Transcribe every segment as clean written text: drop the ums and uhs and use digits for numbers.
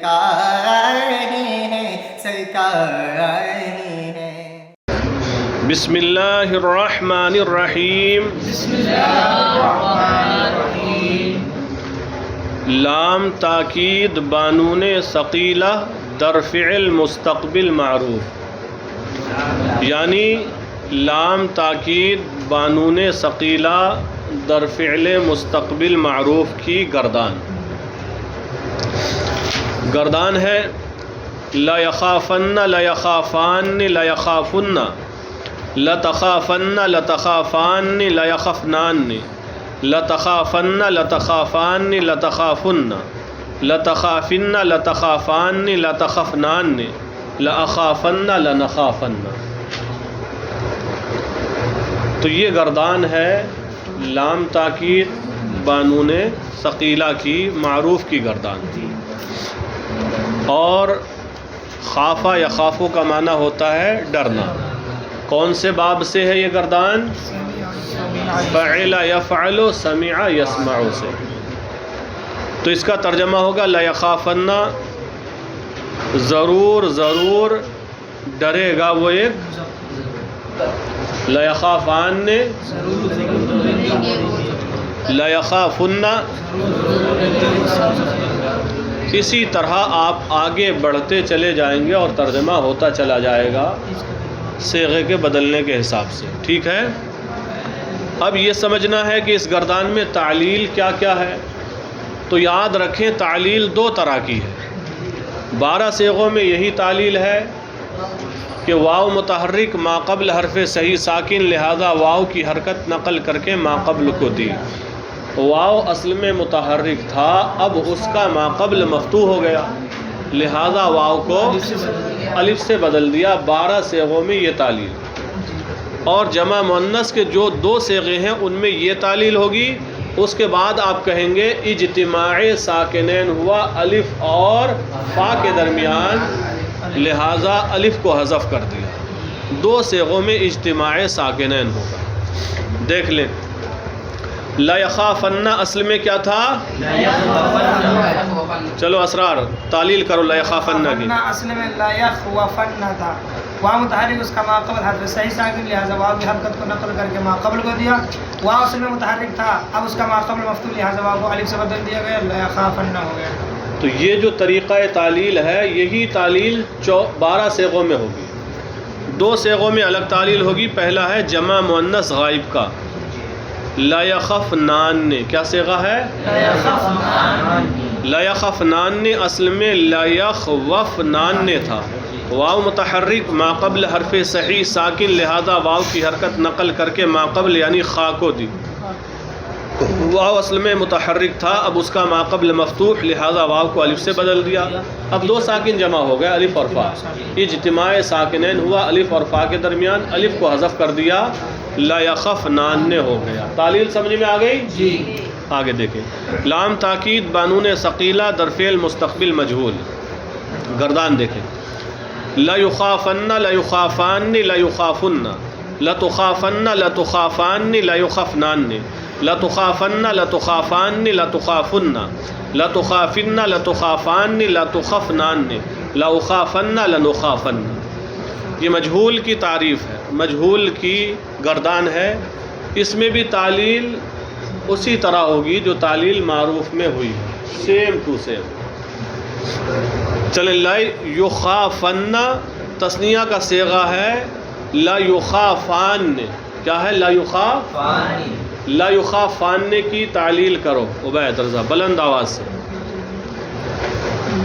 سرکار ہی ہیں، سرکار ہی ہیں۔ بسم اللہ الرحمن الرحیم۔ لام تاکید بانون ثقیلہ در فعل مستقبل معروف، یعنی لام تاکید بانون ثقیلہ در فعل مستقبل معروف کی گردان ہے لا یخافن، لا یخافان، لا یخافن، لتخافن، لتخافان، لا یخفنان، لتخافن، لتخافان، لتخافن، لتخافن، لتخافان، لتخفنان، لأخافن، لنخافن۔ تو یہ گردان ہے لام تاکید بانون ثقیلہ کی معروف کی گردان، اور خافہ یا خافو کا معنی ہوتا ہے ڈرنا۔ کون سے باب سے ہے یہ گردان؟ فعل یفعل سمع یسمع سے۔ تو اس کا ترجمہ ہوگا لا یخافن، ضرور ضرور ڈرے گا وہ ایک، لا یخافان، لا یخافن۔ اسی طرح آپ آگے بڑھتے چلے جائیں گے اور ترجمہ ہوتا چلا جائے گا صیغے کے بدلنے کے حساب سے، ٹھیک ہے؟ اب یہ سمجھنا ہے کہ اس گردان میں تعلیل کیا کیا ہے۔ تو یاد رکھیں تعلیل دو طرح کی ہے۔ 12 صیغوں میں یہی تعلیل ہے کہ واو متحرک ما قبل حرف صحیح ساکن، لہذا واو کی حرکت نقل کر کے ما قبل کو دی۔ واو اصل میں متحرک تھا، اب اس کا ما قبل مفتوح ہو گیا، لہذا واو کو الف سے بدل دیا۔ 12 صیغوں میں یہ تعلیل، اور جمع مؤنث کے جو 2 صیغے ہیں ان میں یہ تعلیل ہوگی۔ اس کے بعد آپ کہیں گے اجتماع ساکنین ہوا الف اور فا کے درمیان، لہذا الف کو حذف کر دیا۔ 2 صیغوں میں اجتماع ساکنین ہوگا۔ دیکھ لیں، لا یخافن اصل میں کیا تھا؟ چلو اسرار تعلیل کرو لا یخافن کی۔ اصل میں لا یخوفن تھا، واو متحرک اس کا ما قبل حرف صحیح ساکن، لہذا واو کی حرکت کو نقل کر کے ما قبل کو دیا۔ واو اصل میں متحرک تھا، اب اس کا ما قبل مفتوح، لہذا واو کو الف سے بدل دیا گیا، لا یخافن ہو گیا۔ تو یہ جو طریقہ تعلیل ہے، یہی تعلیل 12 صیغوں میں ہوگی۔ 2 صیغوں میں الگ تعلیل ہوگی۔ پہلا ہے جمع مؤنث غائب کا، لا یخفنان نے، کیا صیغہ ہے؟ لا یخفنان نے اصل میں لا یخوفنان نے تھا، واو متحرک ما قبل حرف صحیح ساکن، لہذا واو کی حرکت نقل کر کے ما قبل یعنی خا کو دی۔ واو اصل میں متحرک تھا، اب اس کا ما قبل مفتوح، لہذا واو کو الف سے بدل دیا۔ اب 2 ساکن جمع ہو گئے، الف اور فا۔ اجتماع ساکنین ہوا الف اور فا کے درمیان، الف کو حذف کر دیا، لا یخفنان نے ہو گیا۔ تعلیل سمجھ میں آ گئی؟ جی۔ آگے دیکھیں، لام تاکید بانون ثقیلہ در فعل مستقبل مجہول، گردان دیکھیں، لا یخافن، لا یخافان، لا یخافن، لتخافن، لتخافان، لا یخفنان، لتخافن، لتخافان، لتخافن، لتخافن، لتخافان، لتخفنان، لاخافن، لنخافن۔ یہ مجہول کی تعریف ہے، مجہول کی گردان ہے۔ اس میں بھی تعلیل اسی طرح ہوگی جو تعلیل معروف میں ہوئی، سیم ٹو سیم۔ چلیں، لا یخافن تثنیہ کا صیغہ ہے، لا یخافان، کیا ہے؟ لا یخافان، لا یخافان کی تعلیل کرو عبید رضا بلند آواز سے۔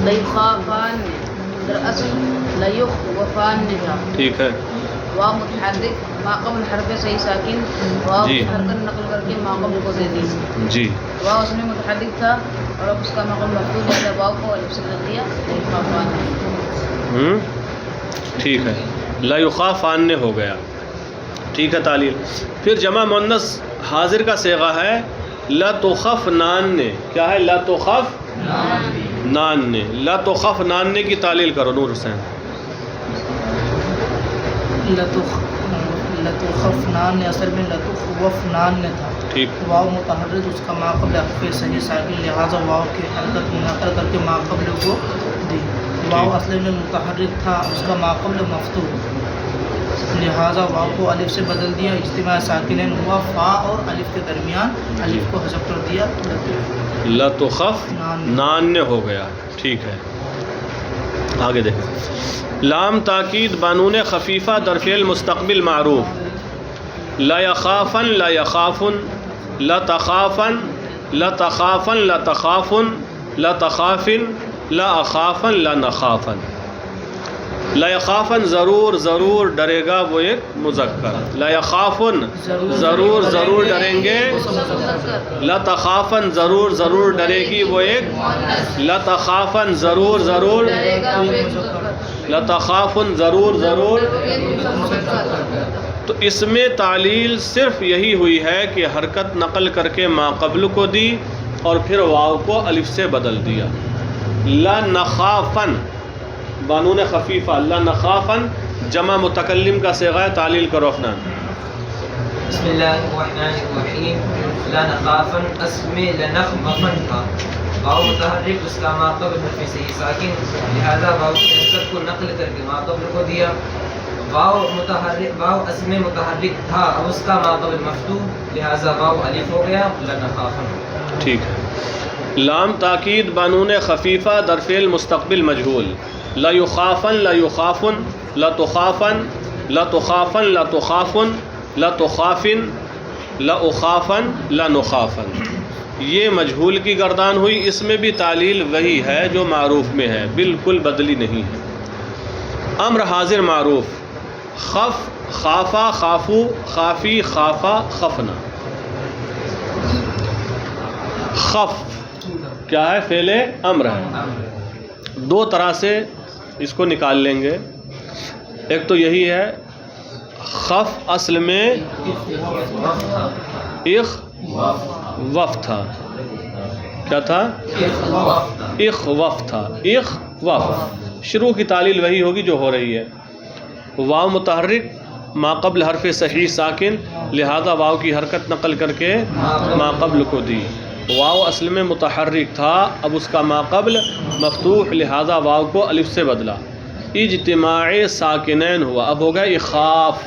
لا یخافان در اصل لا یخوفان تھا، ٹھیک ہے۔ واو متحرک ما قبل حرف صحیح ساکن، واو کی حرکت نقل کر کے ما قبل کو دے دی۔ جی، واو اس میں متحرک تھا اور اب اس کا ما قبل مفتوح، لہذا واو کو الف سے بدل دیا، لا یخافان۔ ٹھیک ہے، لا یخافان نے ہو گیا، ٹھیک ہے تعلیل۔ پھر جمع مؤنث حاضر کا صیغہ ہے لتخفنان نے، کیا ہے؟ لتخفنان نے، لتخفنان نے کی تعلیل کرو نور حسین۔ لتخفنان اصل میں لتخوفنان تھا، ٹھیک۔ واو متحرک اس کا ما قبل حرف صحیح ساکن، لہذا واو کی حرکت نقل کر کے ما قبل کو واو اصل میں متحرک تھا، اس کا ماقبل مفتوح، لہٰذا واو کو الف سے بدل دیا، اجتماع ساکنین ہوا، فا اور الف کے درمیان الف کو حذف کر دیا، لتخف نان ہو گیا. ٹھیک ہے، آگے دیکھیں. لام تاکید بانون خفیفہ در فعل مستقبل معروف. لا یخافن لا یخافن، لا تخافن لا تخافن لا تخافن لا تخافن لا اخافن لا نخافن. لا یخافن ضرور ضرور ڈرے گا وہ ایک مذکر. لا یخافن ضرور ضرور ڈریں گے. لا تخافن ضرور ضرور ڈرے گی وہ ایک. لا تخافن ضرور ضرور. لا تخافن ضرور ضرور. تو اس میں تعلیل صرف یہی ہوئی ہے کہ حرکت نقل کر کے ما قبل کو دی اور پھر واو کو الف سے بدل دیا. لا نخافن بانون خفیفہ، لا نخافن جمع متکلم کا صیغہ ہے. تعلیل کرو افنان. بسم اللہ الرحمن الرحیم. لا نخافن اصل میں لنخوفن تھا، واو متحرک اس کا ما قبل حرف صحیح ساکن، لہذا واو کی حرکت کو نقل کر کے ما قبل کو دیا. واو متحرک، واو اصل میں متحرک تھا، اب اس کا ما قبل مفتوح، لہذا واو الف ہو گیا. لنخافن. ٹھیک ہے. لام تاکید بانون خفیفہ در فعل مستقبل مجہول. لا یخافن لا یخافن لا تخافن لا تخافن لا تخافن لا تخافن لا اخافن لا نخافن. یہ مجہول کی گردان ہوئی. اس میں بھی تعلیل وہی ہے جو معروف میں ہے، بالکل بدلی نہیں ہے. امر حاضر معروف. خف خافا خافو خافی خافا خفنا. خف کیا ہے؟ فعل امر ہے. دو طرح سے اس کو نکال لیں گے. ایک تو یہی ہے، خف اصل میں اخ وف تھا. کیا تھا؟ اخ وف تھا. اخ وف. شروع کی تعلیل وہی ہوگی جو ہو رہی ہے. واو متحرک ما قبل حرف صحیح ساکن، لہذا واو کی حرکت نقل کر کے ما قبل کو دی. واو اصل میں متحرک تھا، اب اس کا ما قبل مفتوح، لہذا واو کو الف سے بدلا. اجتماع ساکنین ہوا، اب ہوگا اخاف.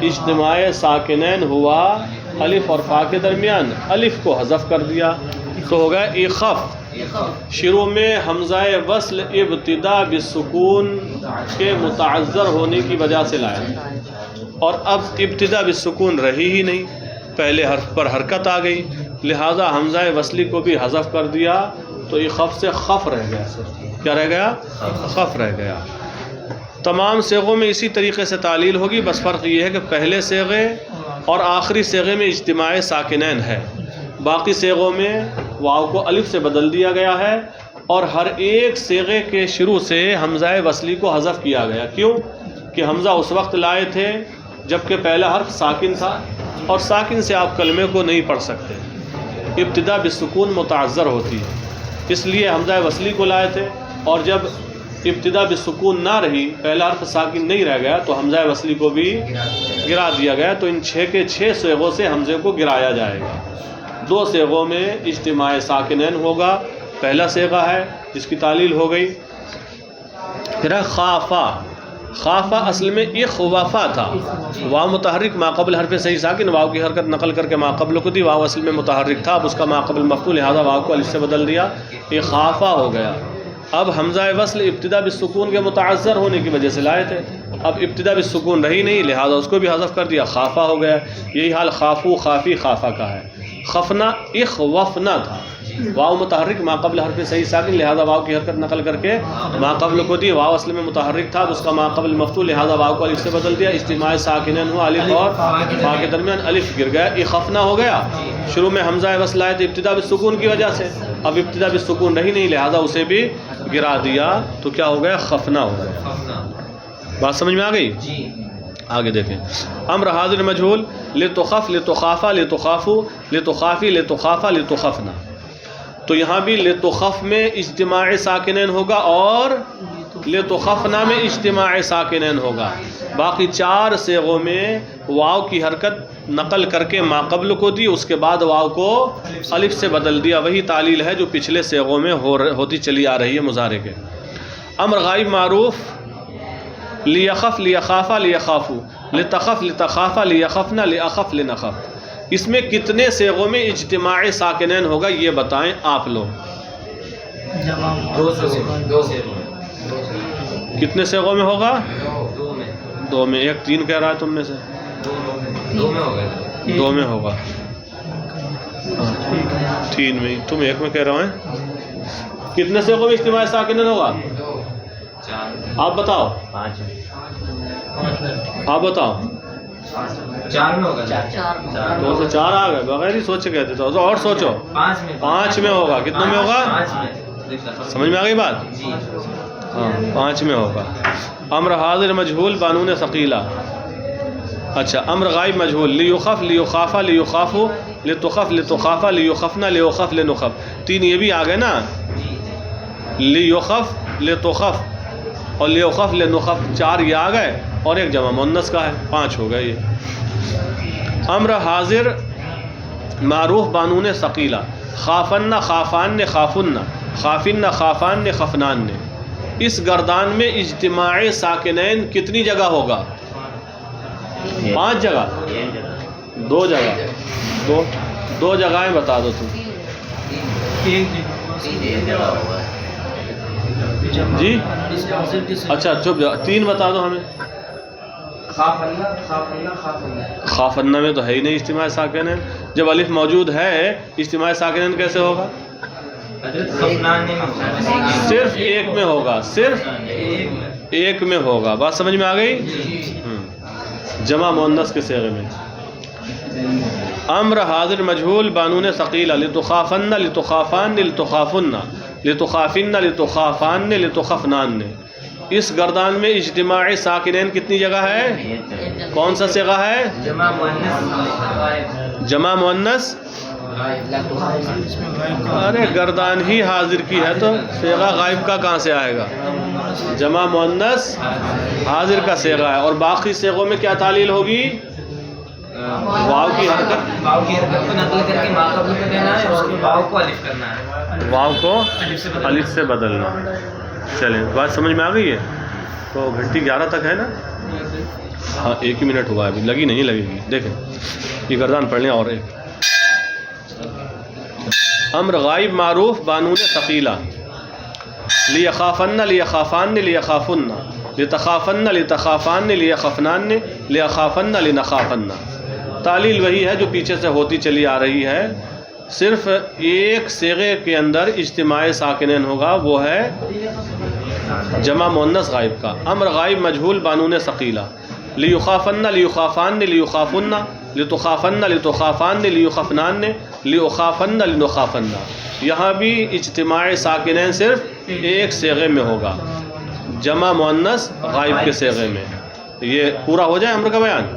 اجتماع ساکنین ہوا، الف اور فا کے درمیان الف کو حذف کر دیا تو ہوگا اخف. شروع میں حمزہ وصل ابتدا بالسکون کے متعذر ہونے کی وجہ سے لایا، اور اب ابتدا بالسکون رہی ہی نہیں، پہلے حرف پر حرکت آ گئی، لہذا حمزہ وصلی کو بھی حذف کر دیا تو یہ خف سے خف رہ گیا. کیا رہ گیا؟ خف رہ گیا. تمام صیغوں میں اسی طریقے سے تعلیل ہوگی، بس فرق یہ ہے کہ پہلے صیغے اور آخری صیغے میں اجتماع ساکنین ہے، باقی صیغوں میں واو کو الف سے بدل دیا گیا ہے اور ہر ایک صیغے کے شروع سے حمزہ وصلی کو حذف کیا گیا. کیوں؟ کہ حمزہ اس وقت لائے تھے جبکہ پہلا حرف ساکن تھا، اور ساکن سے آپ کلمے کو نہیں پڑھ سکتے، ابتدا بالسکون متعذر ہوتی ہے، اس لیے حمزہ وصلی کو لائے تھے. اور جب ابتدا بالسکون نہ رہی، پہلا حرف ساکن نہیں رہ گیا، تو حمزہ وصلی کو بھی گرا دیا گیا. تو ان 6 کے 6 صیغوں سے حمزے کو گرایا جائے گا. 2 صیغوں میں اجتماع ساکنین ہوگا، پہلا صیغہ ہے جس کی تعلیل ہو گئی. پھر ہے خافا. خافا اصل میں اخوافا تھا، واو متحرک ما قبل حرف صحیح ساکن، واو کی حرکت نقل کر کے ما قبل کو دی. واو اصل میں متحرک تھا، اب اس کا ما قبل مفتوح، لہذا واو کو الف سے بدل دیا، یہ خافا ہو گیا. اب حمزہ وصل ابتدا بالسکون کے متعذر ہونے کی وجہ سے لائے تھے، اب ابتدا بالسکون رہی نہیں، لہذا اس کو بھی حذف کر دیا، خافا ہو گیا. یہی حال خافو خافی خافا کا ہے. خفنا اخوفنا تھا، واو متحرک ما قبل حرف صحیح ساکن، لہذا واو کی حرکت نقل کر کے ما قبل کو دی. واو اصل میں متحرک تھا، اس کا ما قبل مفتوح، لہذا واو کو الف سے بدل دیا. اجتماع ساکنین ہوا، الف اور فا کے درمیان الف گر گیا، اخفنا ہو گیا. شروع میں حمزہ وصل آئے تھے ابتدا بالسکون کی وجہ سے، اب ابتدا بالسکون رہی نہیں، لہذا اسے بھی گرا دیا تو کیا ہو گیا؟ خفنا ہو گیا. بات سمجھ میں آ گئی؟ آگے دیکھیں. امر حاضر مجہول. لتخف لتخافا لتخافو لتخافی لتخافا لتخفنا. تو یہاں بھی لتخف میں اجتماع ساکنین ہوگا اور لتخفنا میں اجتماع ساکنین ہوگا. باقی 4 صیغوں میں واو کی حرکت نقل کر کے ما قبل کو دی، اس کے بعد واو کو الف سے بدل دیا. وہی تعلیل ہے جو پچھلے صیغوں میں ہوتی چلی آ رہی ہے مضارع کے. امر غائب معروف لیخف لیخافا لیخافو لتخف لتخافا لیخفنا لیخف لنخف، اس میں کتنے صیغوں میں اجتماع ساکنین ہوگا یہ بتائیں آپ لوگ؟ دو سے کتنے صیغوں میں ہوگا؟ دو میں دو میں. ایک تین کہہ رہا ہے تم میں سے. دو میں ہوگا. دو میں ہوگا. تین میں. تم ایک میں کہہ رہے ہیں. کتنے صیغوں میں اجتماع ساکنین ہوگا؟ آپ بتاؤ. آپ بتاؤ. 4 میں ہوگا. 2 سے 4 آ گئے بغیر ہی سوچ کے کہتے تھے. اور سوچو. 5 میں ہوگا. کتنے میں ہوگا؟ سمجھ میں آ گئی بات؟ ہاں 5 میں ہوگا. امر حاضر مجہول بانون ثقیلہ. اچھا امر غائب مجہول لیخف لیخافا لیخافو لتخف لتخافا لیخفنا لیخف لنخف. 3 یہ بھی آ گئے نا. لیخف لتخف اور لیخف لنخف 4 یہ آ گئے اور ایک جمع مؤنث کا ہے. 5 ہو گئے یہ. امر حاضر معروف بانون ثقیلہ خافن خافان نے خافن خافن خافان نے خفنان نے. اس گردان میں اجتماع ساکنین کتنی جگہ ہوگا؟ 5 جگہ. 2 جگہ. دو جگہیں بتا دو تم. جی اچھا چپ جاؤ. 3 بتا دو ہمیں. خافنہ میں تو ہے ہی نہیں اجتماع ساکنین. جب الف موجود ہے اجتماع ساکنین کیسے ہوگا؟ صرف ایک میں ہوگا. صرف ایک میں ہوگا. بات سمجھ میں آ گئی؟ جمع مؤنث کے صیغے میں. امر حاضر مجہول بانون ثقیلہ لتخافن لتخافان لتخافن لتخافن لتخافان لتخفنان. اس گردان میں اجتماع ساکنین کتنی جگہ ہے؟ کون سا صیغہ ہے؟ جمع مؤنث. ارے گردان ہی حاضر کی ہے تو صیغہ غائب کا کہاں سے آئے گا؟ جمع مؤنث حاضر کا صیغہ ہے. اور باقی صیغوں میں کیا تعلیل ہوگی؟ واو کی حرکت کو نقل کر کے ما قبل کو دینا ہے اور واو کو الف کرنا ہے. واو کو الف سے بدلنا. چلیں بات سمجھ میں آ گئی ہے. تو گھنٹی 11 تک ہے نا. ہاں 1 ہی منٹ ہوا ہے ابھی. لگی نہیں لگے گی. دیکھیں یہ گردان پڑھ لیں. اور ایک امر غائب معروف بانون ثقیلہ لیخافن لیخافان لیخافن لتخافن لتخافان لیخفنان لیخافن لنخافن. تعلیل وہی ہے جو پیچھے سے ہوتی چلی آ رہی ہے. صرف ایک صیغے کے اندر اجتماع ساکنین ہوگا وہ ہے جمع مؤنث غائب کا. امر غائب مجہول بانون ثقیلہ لیخافن لیخافان لیخافن لتخافن لتخافان لیخفنان لیخافن لنخافن. یہاں بھی اجتماع ساکنین صرف ایک صیغے میں ہوگا جمع مؤنث غائب کے صیغے میں. یہ پورا ہو جائے امر کا بیان.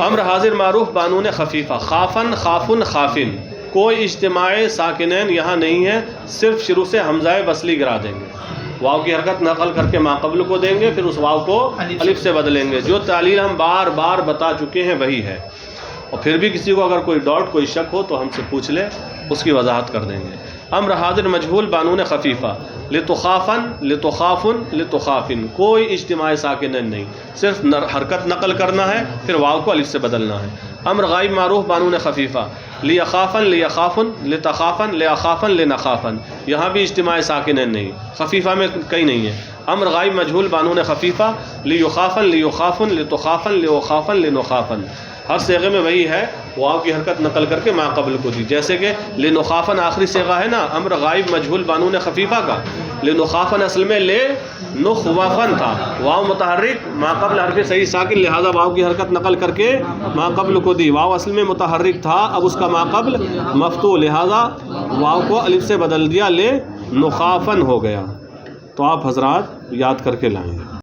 امر حاضر معروف بانون خفیفہ خافن خافن خافن. کوئی اجتماع ساکنین یہاں نہیں ہے. صرف شروع سے حمزہ وصلی گرا دیں گے. واو کی حرکت نقل کر کے ما قبل کو دیں گے. پھر اس واو کو الف سے بدلیں گے. جو تعلیل ہم بار بار بتا چکے ہیں وہی ہے. اور پھر بھی کسی کو اگر کوئی ڈاؤٹ کوئی شک ہو تو ہم سے پوچھ لے. اس کی وضاحت کر دیں گے. امر حاضر مجہول بانون خفیفہ لتخافن لتخافن لتخافن. کوئی اجتماع ساکنین نہیں. صرف حرکت نقل کرنا ہے پھر واو کو الف سے بدلنا ہے. امر غائب معروف بانون خفیفہ لیخافن لیخافن لتخافن لیخافن لنخافن. یہاں بھی اجتماع ساکنین نہیں. خفیفہ میں کہیں نہیں ہے. امر غائب مجہول بانون خفیفہ لیخافن لیخافن لتخافن لیخافن لنخافن. ہر صیغے میں وہی ہے. واو کی حرکت نقل کر کے ما قبل کو دی. جیسے کہ لنخافن آخری صیغہ ہے نا امر غائب مجہول بانون خفیفہ کا. لنخافن اصل میں لے نخوافن تھا. واو متحرک ما قبل حرف صحیح ساکن لہذا واو کی حرکت نقل کر کے ما قبل کو دی. واو اصل میں متحرک تھا اب اس کا ما قبل مفتوح لہذا واو کو الف سے بدل دیا لے نخافن ہو گیا. تو آپ حضرات یاد کر کے لائیں.